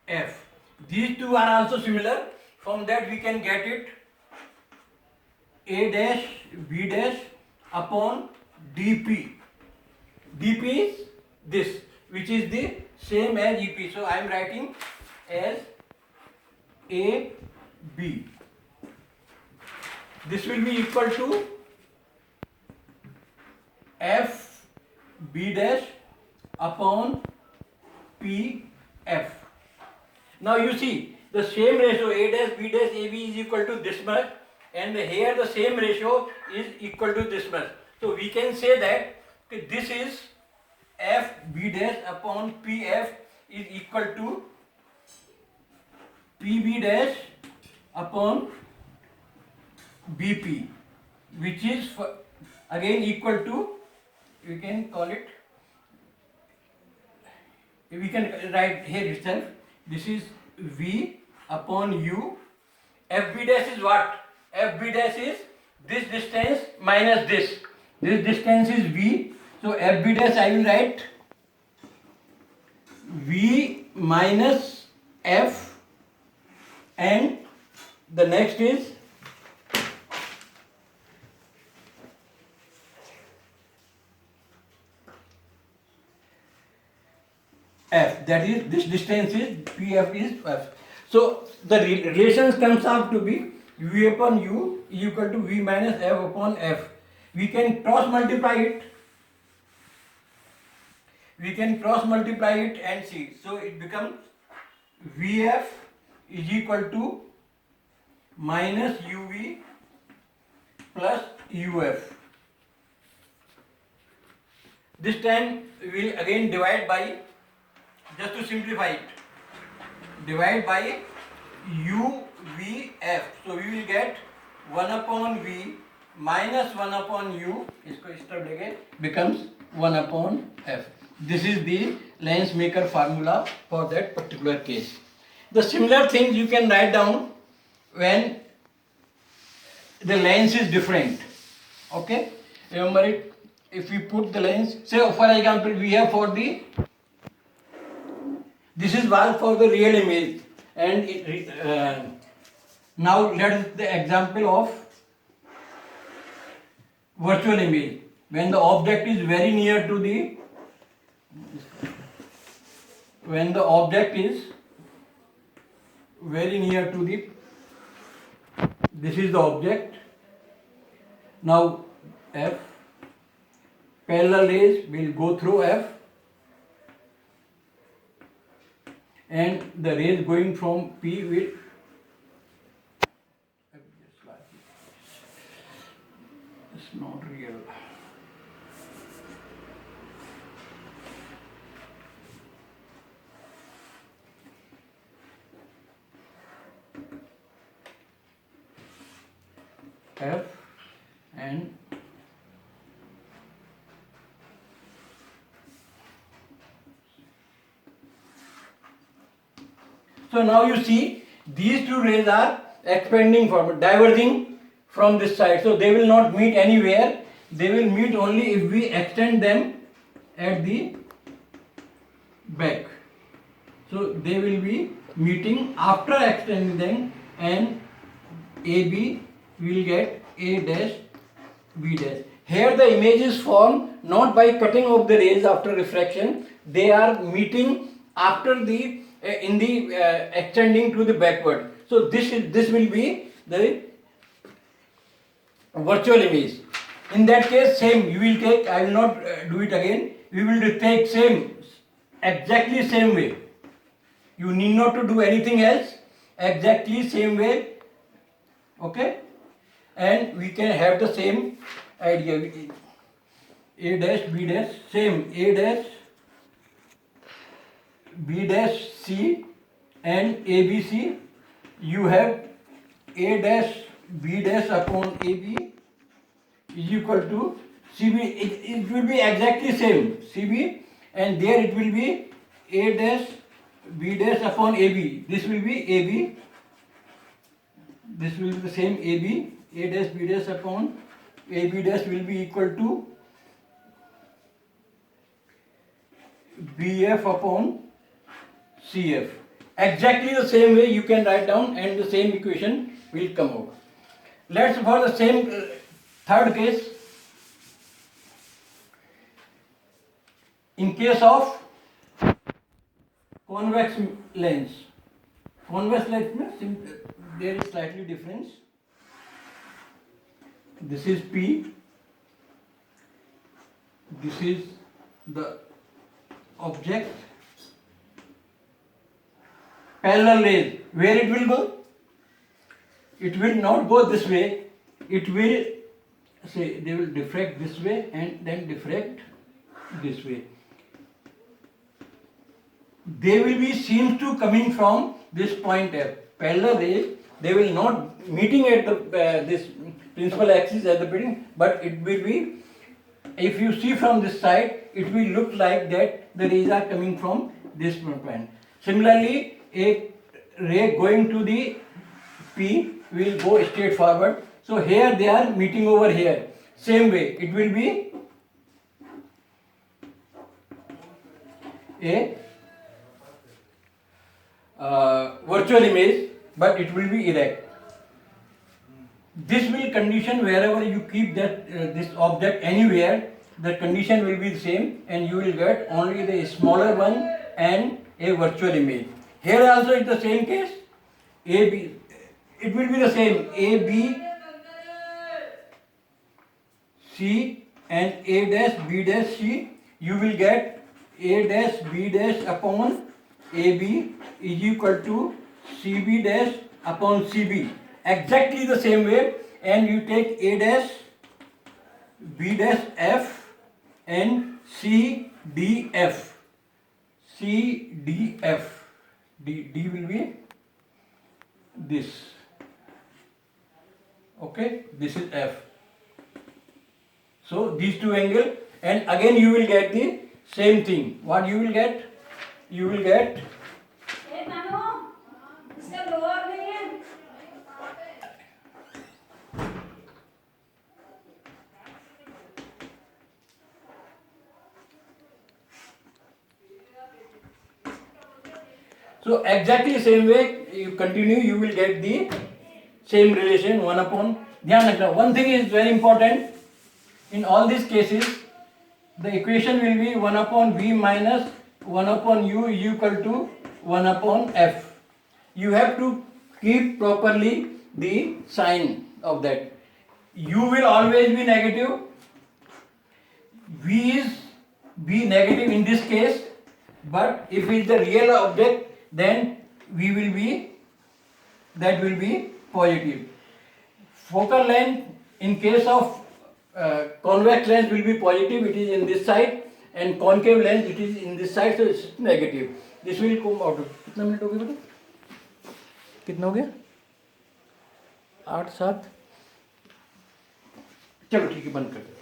F. These two are also similar. From that we can get it A dash B dash upon dP. dP is this, which is the same as EP. So I am writing as AB. This will be equal to FB dash upon PF. Now you see the same ratio A dash B dash AB is equal to this much, and here the same ratio is equal to this much. So we can say that this is FB dash upon PF is equal to PB dash upon BP, which is again equal to, we can call it, we can write here itself, this is V upon U. FB dash is what? FB dash is this distance minus this. This distance is V. So FB dash I will write V minus F, and the next is F, that is this distance is PF is F. So the relations comes out to be V upon U is equal to V minus F upon F. We can cross multiply it. We can cross multiply it and see. So it becomes VF is equal to minus UV plus UF. This time we will again divide by, just to simplify it, divide by UVF. So we will get 1 upon V minus 1 upon U, इसको इस तरफ लेके becomes 1 upon F. This is the lens maker formula for that particular case. The similar things you can write down when the lens is different. Okay, remember it. If we put the lens, say for example we have for the, this is one for the real image, and now let us the example of virtual image. When the object is very near to the, when the object is very near to the, this is the object. Now F, parallel rays will go through F, and the rays going from P will, it's not real. F and so now you see these two rays are expanding from, diverging from this side, so they will not meet anywhere. They will meet only if we extend them at the back. So they will be meeting after extending them, and AB will get A dash B dash. Here the image is formed not by cutting off the rays after refraction. They are meeting after the in the extending to the backward. So this will be the virtual image. In that case, same you will take. I will not do it again. We will take same, exactly same way. You need not to do anything else. Exactly same way. Okay, and we can have the same idea. A dash B dash, same A dash B dash C and ABC. You have A dash B dash upon AB is equal to CB. It will be exactly same CB, and there it will be A dash B dash upon AB. This will be AB. This will be the same AB. A dash B dash upon AB dash will be equal to BF upon CF. exactly the same way you can write down and the same equation will come out. Let's for the same third case. In case of convex lens, convex lens means there is slightly difference. This is P, this is the object. Parallel rays, where it will go? It will not go this way. It will say they will diffract this way and then diffract this way. They will be seems to coming from this point F. Parallel rays, they will not meeting at the this principal axis at the beginning, but it will be, if you see from this side, it will look like that the rays are coming from this point. Similarly, a ray going to the P will go straight forward. So here they are meeting over here. Same way, it will be a virtual image, but it will be erect. This will condition wherever you keep that this object anywhere, the condition will be the same, and you will get only the smaller one and a virtual image. Here also it's the same case. A B, it will be the same. A B C and A dash B dash C. You will get A dash B dash upon AB is equal to CB dash upon CB. Exactly the same way, and you take A dash B dash F and C D F. C D F. D will be this. Okay, this is F. So these two angles, and again you will get the same thing. What you will get? You will get so exactly same way you continue, you will get the same relation 1 upon. ध्यान रखना, one thing is very important in all these cases, the equation will be 1 upon V minus 1 upon U is equal to 1 upon F. You have to keep properly the sign of that. U will always be negative. V is be negative in this case, but if it is the real object, then V will be, that will be positive. Focal length in case of convex lens will be positive, it is in this side, and concave lens it is in this side, so it's negative. This will come out. कितना minute हो गया बेटा? कितना हो गया? 8-7. चलो ठीक है, बंद कर दो.